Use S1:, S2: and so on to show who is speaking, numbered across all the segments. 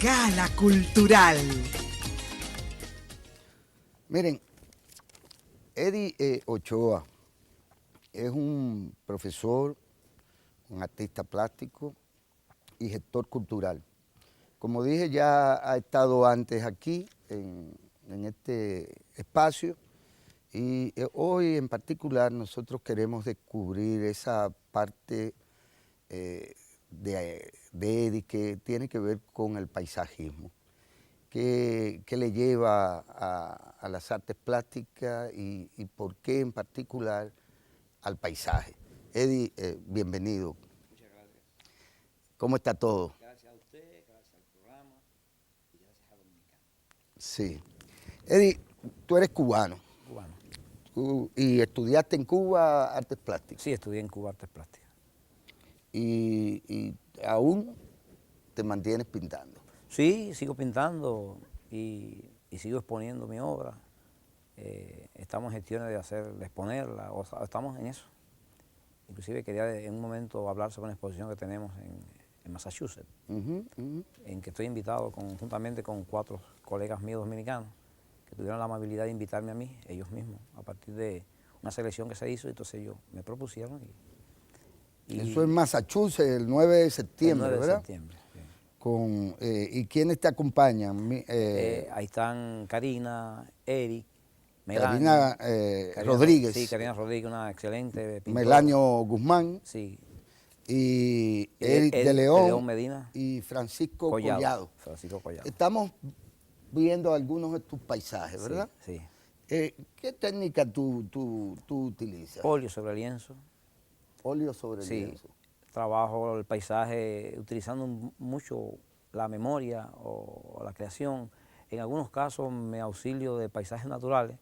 S1: Gala Cultural.
S2: Miren, Eddie Ochoa es un profesor, un artista plástico y gestor cultural. Como dije, ya ha estado antes aquí en este espacio y hoy en particular nosotros queremos descubrir esa parte de Eddie que tiene que ver con el paisajismo, que le lleva a las artes plásticas y por qué en particular al paisaje. Eddie, bienvenido.
S3: Muchas gracias.
S2: ¿Cómo está todo?
S3: Gracias a usted, gracias al programa y gracias a Dominicana.
S2: Sí. Eddie, tú eres cubano
S3: Cubano.
S2: y estudiaste en Cuba artes plásticas.
S3: Sí, estudié en Cuba Artes Plásticas.
S2: Y aún te mantienes pintando.
S3: Sí, sigo pintando y sigo exponiendo mi obra. Estamos en gestiones de exponerla, estamos en eso. Inclusive quería en un momento hablar sobre una exposición que tenemos en Massachusetts, en que estoy invitado conjuntamente con 4 colegas míos dominicanos que tuvieron la amabilidad de invitarme a mí, ellos mismos, a partir de una selección que se hizo, entonces ellos me propusieron.
S2: Eso es Massachusetts, el 9 de septiembre,
S3: el 9 de
S2: ¿verdad?
S3: septiembre, sí.
S2: ¿Y quiénes te acompañan?
S3: Ahí están Karina, Eric,
S2: Karina
S3: Karina
S2: Rodríguez.
S3: Sí, Karina Rodríguez, una excelente pintora.
S2: Melanio Guzmán.
S3: Sí.
S2: Y Eric de
S3: de
S2: León,
S3: León Medina.
S2: y Francisco Collado.
S3: Francisco Collado.
S2: Estamos viendo algunos de tus paisajes, ¿verdad?
S3: Sí.
S2: ¿Qué técnica tú utilizas?
S3: Óleo sobre lienzo.
S2: Óleo sobre lienzo.
S3: Trabajo el paisaje utilizando mucho la memoria o la creación. En algunos casos me auxilio de paisajes naturales.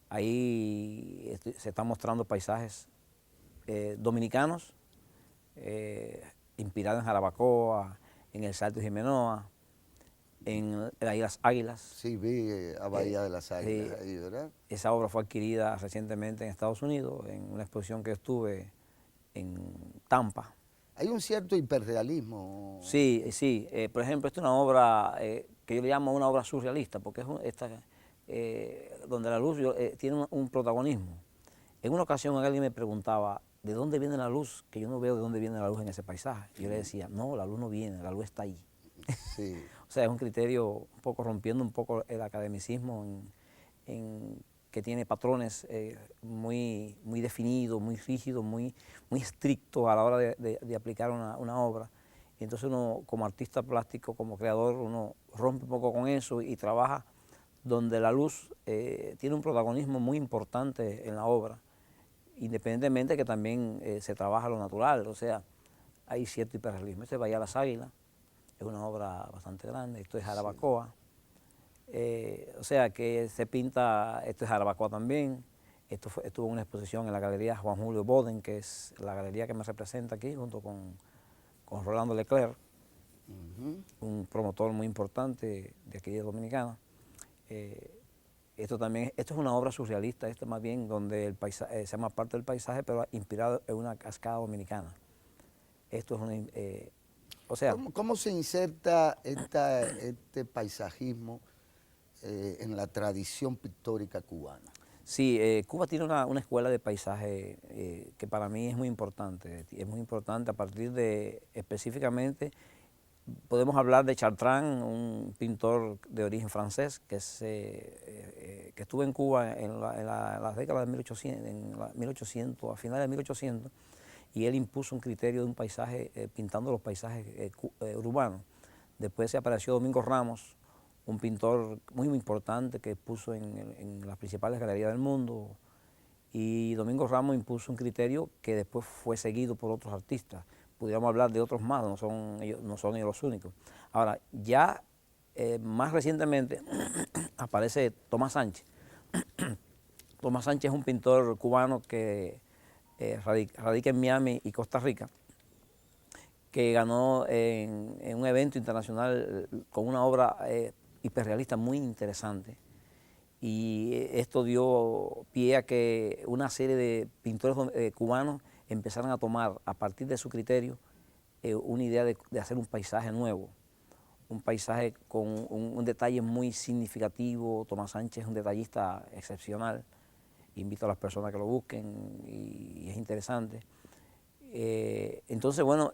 S3: Ahí se están mostrando paisajes dominicanos, inspirados en Jarabacoa, en el Salto de Jimenoa, en las Águilas.
S2: Sí, vi a Bahía de las Águilas ahí, ¿verdad?
S3: Esa obra fue adquirida recientemente en Estados Unidos, en una exposición que estuve en Tampa.
S2: Hay un cierto hiperrealismo.
S3: Sí, sí. Por ejemplo, esta es una obra que yo le llamo una obra surrealista, porque es donde la luz tiene un protagonismo. En una ocasión alguien me preguntaba, ¿de dónde viene la luz? Que yo no veo de dónde viene la luz en ese paisaje. Y yo le decía, no, la luz no viene, la luz está ahí.
S2: Sí.
S3: O sea, es un criterio un poco rompiendo un poco el academicismo que tiene patrones muy definidos, muy rígidos, muy estrictos a la hora de aplicar una obra. Y entonces uno, como artista plástico, como creador, uno rompe un poco con eso y trabaja donde la luz tiene un protagonismo muy importante en la obra, independientemente que también se trabaja lo natural, o sea, hay cierto hiperrealismo. Este es Bahía de las Águilas, es una obra bastante grande, esto es Jarabacoa. O sea que se pinta, esto es Jarabacoa también, estuvo en una exposición en la Galería Juan Julio Boden, que es la galería que me representa aquí, junto con Rolando Leclerc, un promotor muy importante de aquí de Dominicana. Esto es una obra surrealista, esto más bien donde el paisaje, se llama parte del paisaje, pero inspirado en una cascada dominicana. Esto es una... o sea,
S2: ¿Cómo se inserta este paisajismo en la tradición pictórica cubana?
S3: Sí, Cuba tiene una escuela de paisaje que para mí es muy importante. Es muy importante a partir de, específicamente, podemos hablar de Chartrand, un pintor de origen francés que estuvo en Cuba en las décadas de 1800, a finales de 1800, y él impuso un criterio de un paisaje, pintando los paisajes urbanos. Después se apareció Domingo Ramos, un pintor muy importante que puso en las principales galerías del mundo, y Domingo Ramos impuso un criterio que después fue seguido por otros artistas. Pudiéramos hablar de otros más, no son ellos los únicos. Ahora, ya más recientemente aparece Tomás Sánchez. Tomás Sánchez es un pintor cubano que radica en Miami y Costa Rica, que ganó en un evento internacional con una obra hiperrealista muy interesante. Y esto dio pie a que una serie de pintores cubanos empezaran a tomar, a partir de su criterio, una idea de hacer un paisaje nuevo, un paisaje con un detalle muy significativo. Tomás Sánchez es un detallista excepcional. Invito a las personas que lo busquen y es interesante. Entonces, bueno,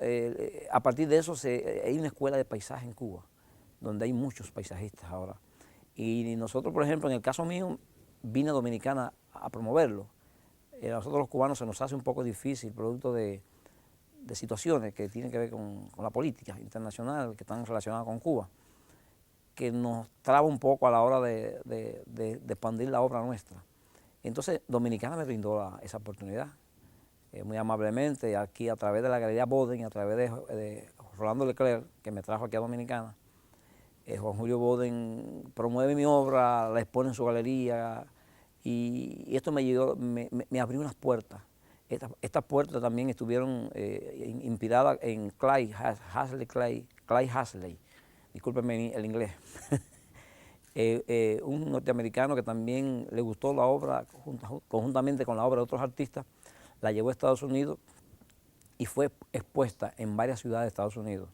S3: a partir de eso hay una escuela de paisaje en Cuba, donde hay muchos paisajistas ahora. Y nosotros, por ejemplo, en el caso mío, vine a Dominicana a promoverlo. A nosotros los cubanos se nos hace un poco difícil, producto de situaciones que tienen que ver con la política internacional, que están relacionadas con Cuba, que nos traba un poco a la hora de expandir la obra nuestra. Entonces, Dominicana me brindó esa oportunidad, muy amablemente, aquí a través de la Galería Boden y a través de Rolando Leclerc, que me trajo aquí a Dominicana. Juan Julio Boden promueve mi obra, la expone en su galería, y esto me abrió unas puertas. Estas puertas también estuvieron inspiradas en Clyde Hasley, discúlpenme el inglés, un norteamericano que también le gustó la obra, conjuntamente con la obra de otros artistas, la llevó a Estados Unidos y fue expuesta en varias ciudades de Estados Unidos.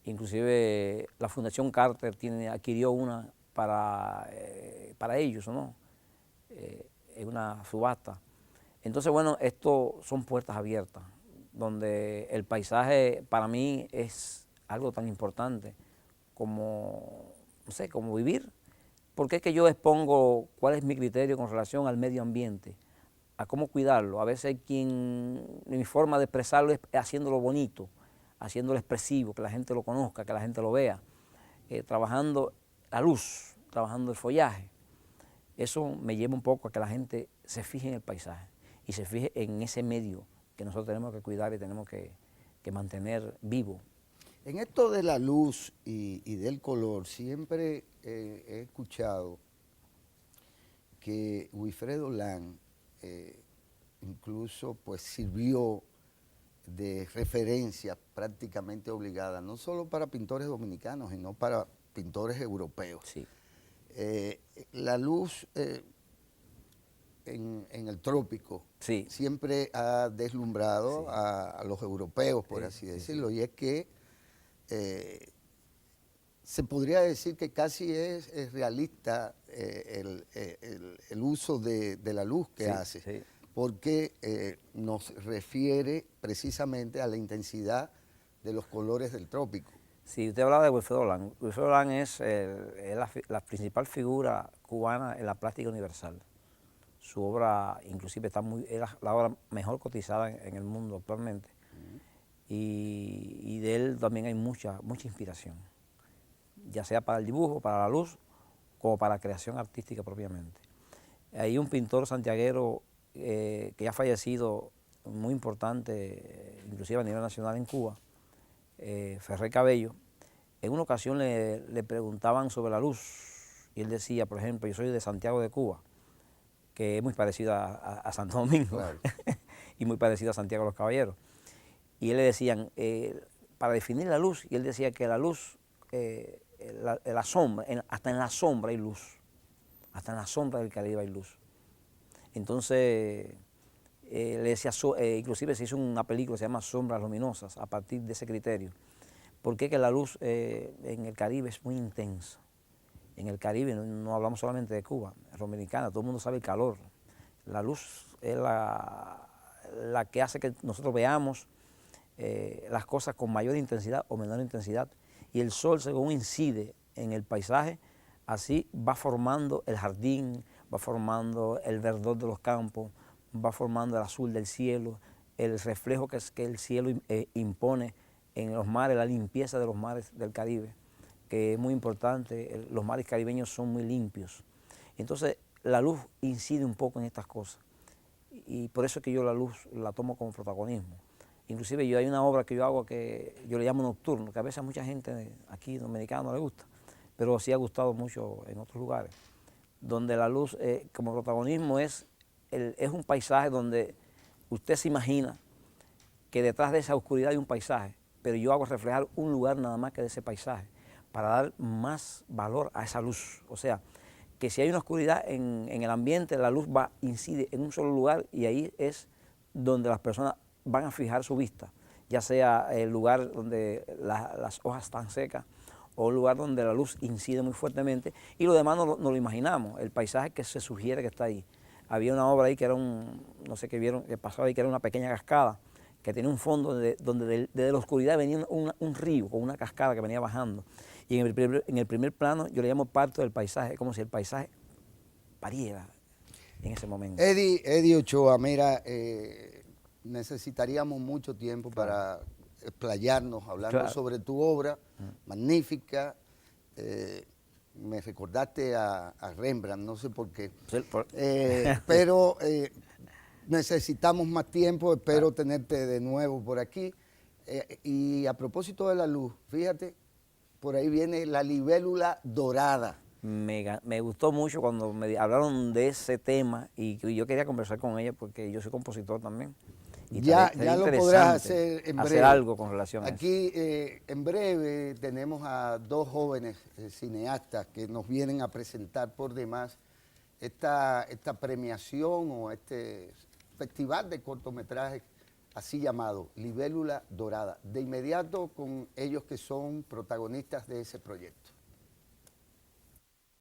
S3: Inclusive la Fundación Carter adquirió una para ellos, ¿no? Es una subasta. Entonces, bueno, esto son puertas abiertas, donde el paisaje para mí es algo tan importante como, no sé, como vivir. Porque es que yo expongo cuál es mi criterio con relación al medio ambiente, a cómo cuidarlo. A veces mi forma de expresarlo es haciéndolo bonito, haciéndolo expresivo, que la gente lo conozca, que la gente lo vea, trabajando la luz, trabajando el follaje. Eso me lleva un poco a que la gente se fije en el paisaje y se fije en ese medio que nosotros tenemos que cuidar y tenemos que mantener vivo.
S2: En esto de la luz y del color, siempre he escuchado que Wilfredo Lang incluso pues sirvió de referencia prácticamente obligada, no solo para pintores dominicanos, sino para pintores europeos.
S3: Sí.
S2: La luz en el trópico
S3: Sí.
S2: siempre ha deslumbrado
S3: Sí.
S2: a los europeos, por así decirlo, y es que se podría decir que casi es realista el uso de la luz que hace, porque nos refiere precisamente a la intensidad de los colores del trópico.
S3: Sí, usted hablaba de Wilfredo Lang. Wilfredo Lang es la principal figura cubana en la plástica universal. Su obra inclusive es la obra mejor cotizada en el mundo actualmente. Y de él también hay mucha inspiración, ya sea para el dibujo, para la luz, como para la creación artística propiamente. Hay un pintor santiaguero que ya ha fallecido, muy importante, inclusive a nivel nacional en Cuba, Ferrer Cabello. En una ocasión le preguntaban sobre la luz y él decía, por ejemplo, yo soy de Santiago de Cuba, que es muy parecido a Santo Domingo, claro. Y muy parecido a Santiago de los Caballeros. Y él le decían, para definir la luz, y él decía que la luz, la sombra, hasta en la sombra hay luz, hasta en la sombra del Caribe hay luz. Entonces, le decía, inclusive se hizo una película que se llama Sombras Luminosas, a partir de ese criterio. Porque que la luz en el Caribe es muy intensa. En el Caribe no hablamos solamente de Cuba, es dominicana, todo el mundo sabe el calor. La luz es la que hace que nosotros veamos las cosas con mayor intensidad o menor intensidad. Y el sol, según incide en el paisaje, así va formando el jardín, va formando el verdor de los campos, va formando el azul del cielo, el reflejo que el cielo impone en los mares, la limpieza de los mares del Caribe, que es muy importante. Los mares caribeños son muy limpios. Entonces, la luz incide un poco en estas cosas. Y por eso es que yo la luz la tomo como protagonismo. Inclusive hay una obra que yo hago que yo le llamo Nocturno, que a veces a mucha gente aquí dominicana no le gusta, pero sí ha gustado mucho en otros lugares, donde la luz como protagonismo es un paisaje donde usted se imagina que detrás de esa oscuridad hay un paisaje, pero yo hago reflejar un lugar nada más que de ese paisaje, para dar más valor a esa luz. O sea, que si hay una oscuridad en el ambiente, la luz incide en un solo lugar y ahí es donde las personas van a fijar su vista, ya sea el lugar donde las hojas están secas o un lugar donde la luz incide muy fuertemente, y lo demás no lo imaginamos, el paisaje que se sugiere que está ahí. Había una obra ahí que era no sé qué vieron, que pasaba ahí, que era una pequeña cascada, que tenía un fondo donde desde la oscuridad venía un río o una cascada que venía bajando. Y en el primer plano yo le llamo parto del paisaje, como si el paisaje pariera en ese momento.
S2: Eddie Ochoa, mira, necesitaríamos mucho tiempo para explayarnos hablando sobre tu obra, magnífica. Me recordaste a Rembrandt, no sé por qué. Pero necesitamos más tiempo, espero tenerte de nuevo por aquí. Y a propósito de la luz, fíjate, por ahí viene la libélula dorada.
S3: Me gustó mucho cuando me hablaron de ese tema y yo quería conversar con ella porque yo soy compositor también. Y
S2: ya lo podrás hacer en breve.
S3: Hacer algo con relación a eso.
S2: Aquí en breve tenemos a dos jóvenes cineastas que nos vienen a presentar por demás esta premiación o este festival de cortometrajes así llamado Libélula Dorada. De inmediato con ellos que son protagonistas de ese proyecto.